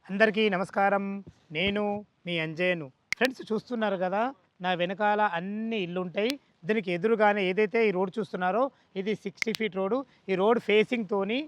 అందరికీ నమస్కారం. నేను మీ అంజయ్యను. ఫ్రెండ్స్ చూస్తున్నారు గదా! నా వెనకాల అన్ని ఇల్లుంటాయి. దీనికి ఎదురుగానే ఏదైతే ఈ రోడ్ చూస్తున్నారో ఇది 60 ఫీట్ రోడ్డు. ఈ రోడ్ ఫేసింగ్‌తోని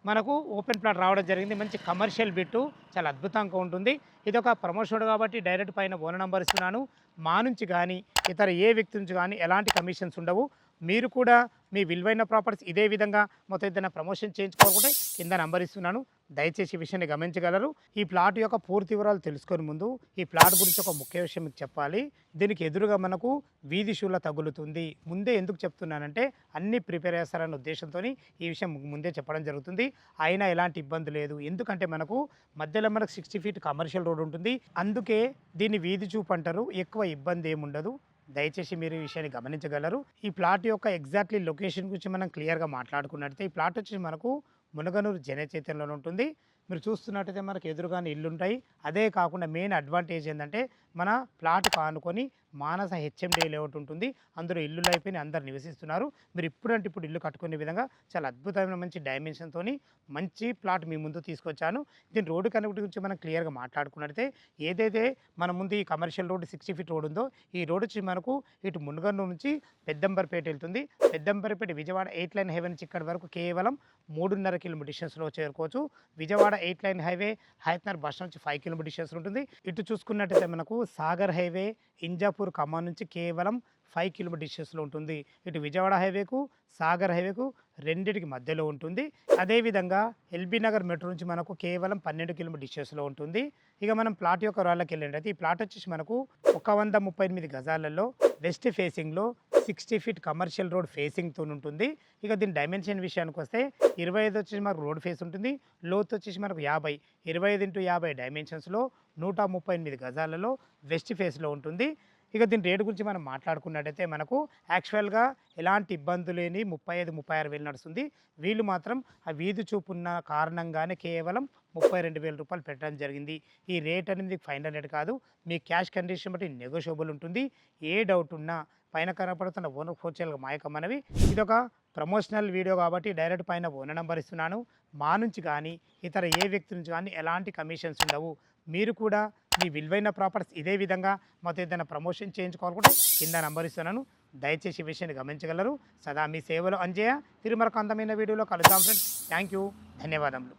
మనకు ఓపెన్ ప్లాట్ రావడం జరిగింది. మంచి కమర్షియల్ బిట్టు. చాలా అద్భుతంగా ఉంటుంది. ఇదొక ప్రమోషన్ కాబట్టి డైరెక్ట్ పైన ఓనర్ నంబర్ ఇస్తున్నాను. మా నుంచి గానీ, ఇతర ఏ వ్యక్తి నుంచి గానీ ఎలాంటి కమిషన్స్ ఉండవు. మీరు కూడా మీ విలువైన ప్రాపర్టీస్ ఇదే విధంగా మొత్తం ఏదైనా ప్రమోషన్ చేయించుకోవాలనుకుంటే కింద నంబర్ ఇస్తున్నాను. దయచేసి ఈ విషయాన్ని గమనించగలరు. ఈ ప్లాట్ యొక్క పూర్తి వివరాలు తెలుసుకొని ముందు ఈ ప్లాట్ గురించి ఒక ముఖ్య విషయం మీకు చెప్పాలి. దీనికి ఎదురుగా మనకు వీధి శూల తగులుతుంది. ముందే ఎందుకు చెప్తున్నానంటే అన్నీ ప్రిపేర్ చేస్తారన్న ఉద్దేశంతోని ఈ విషయం ముందే చెప్పడం జరుగుతుంది. అయినా ఎలాంటి ఇబ్బంది లేదు. ఎందుకంటే మనకు మధ్యలో మనకు 60 ఫీట్ కమర్షియల్ రోడ్ ఉంటుంది. అందుకే దీన్ని వీధి చూపు అంటారు. ఎక్కువ ఇబ్బంది ఏముండదు. దయచేసి మీరు ఈ విషయాన్ని గమనించగలరు. ఈ ప్లాట్ యొక్క ఎగ్జాక్ట్లీ లొకేషన్ గురించి మనం క్లియర్గా మాట్లాడుకున్నట్టయితే ఈ ప్లాట్ వచ్చి మనకు మునగనూరు జనచైతన్యంలో ఉంటుంది. మీరు చూస్తున్నట్టయితే మనకు ఎదురుగానే ఇల్లుంటాయి. అదే కాకుండా మెయిన్ అడ్వాంటేజ్ ఏంటంటే మన ప్లాట్‌కు ఆనుకొని మానస హెచ్ఎండి లేఅవుట్ ఉంటుంది. అందులో ఇల్లులు అయిపోయినాయి. అందరూ నివసిస్తున్నారు. మీరు ఇప్పుడంటే ఇప్పుడు ఇల్లు కట్టుకునే విధంగా చాలా అద్భుతమైన మంచి డైమెన్షన్‌తోని మంచి ప్లాట్ మీ ముందుకు తీసుకొచ్చాను. దీని రోడ్డు కనెక్టివిటీ గురించి మనం క్లియర్‌గా మాట్లాడుకున్నట్టయితే ఏదైతే మన ముందు ఈ కమర్షియల్ రోడ్ 60 ఫీట్ రోడ్ ఉందో ఈ రోడ్ వచ్చి మనకు ఇటు మునగనూరు నుంచి పెద్దంబర్పేట వెళ్తుంది. పెద్దంబర్పేట విజయవాడ 8 లైన్ హైవే నుంచి ఇక్కడి వరకు కేవలం 3.5 కిలోమీటర్ డిస్టెన్స్‌లో చేరుకోవచ్చు. Vijayawada 8 line highway Hayathnagar bus నుంచి 5 కిలోమీటర్ డిస్టెన్స్ ఉంటుంది. ఇటు చూసుకున్నట్టయితే మనకు సాగర్ హైవే ఇంజాపూర్ ఖమ్మం నుంచి కేవలం 5 కిలోమీటర్ డిస్టెన్స్‌లో ఉంటుంది. ఇటు విజయవాడ హైవేకు, సాగర్ హైవేకు రెండిటికి మధ్యలో ఉంటుంది. అదేవిధంగా ఎల్బీ నగర్ మెట్రో నుంచి మనకు కేవలం 12 కిలోమీటర్ డిస్టెన్స్‌లో ఉంటుంది. ఇక మనం ప్లాట్ యొక్క వివరాల్లోకి వెళ్ళినట్టయితే ఈ ప్లాట్ వచ్చేసి మనకు 138 గజాలలో వెస్ట్ ఫేసింగ్‌లో 60 ఫీట్ కమర్షియల్ రోడ్ ఫేసింగ్‌తో ఉంటుంది. ఇక దీని డైమెన్షన్ విషయానికి వస్తే 25 వచ్చేసి మనకు రోడ్ ఫేస్ ఉంటుంది. లోతు వచ్చేసి మనకు 50, 25x50 డైమెన్షన్స్‌లో 138 గజాలలో వెస్ట్ ఫేస్‌లో ఉంటుంది. ఇక దీని రేటు గురించి మనం మాట్లాడుకున్నట్టయితే మనకు యాక్చువల్‌గా ఎలాంటి ఇబ్బంది లేని 35, 36 వేలు నడుస్తుంది. వీళ్ళు మాత్రం ఆ వీధి చూపు ఉన్న కారణంగానే కేవలం 32,000 రూపాయలు పెట్టడం జరిగింది. ఈ రేట్ అనేది మీకు ఫైనల్ రేట్ కాదు. మీ క్యాష్ కండిషన్ బట్టి నెగోషియబుల్ ఉంటుంది. ఏ డౌట్ ఉన్నా పైన కనపడుతున్న ఓనర్ ఫోన్ చేయాలి మా యొక్క మనవి. ఇదొక ప్రమోషనల్ వీడియో కాబట్టి డైరెక్ట్ పైన ఓనర్ నంబర్ ఇస్తున్నాను. మా నుంచి కానీ ఇతర ఏ వ్యక్తి నుంచి కానీ ఎలాంటి కమిషన్స్ ఉండవు. మీరు కూడా మీ విలువైన ప్రాపర్టీస్ ఇదే విధంగా మాతో ఏదైనా ప్రమోషన్ చేయించుకోవాలనుకుంటే కింద నంబర్ ఇస్తున్నాను. దయచేసి ఈ విషయాన్ని గమనించగలరు. సదా మీ సేవలో అంజయ్య. తిరుమలకు అందమైన వీడియోలో కలుద్దాం ఫ్రెండ్స్. Thank you. ధన్యవాదములు.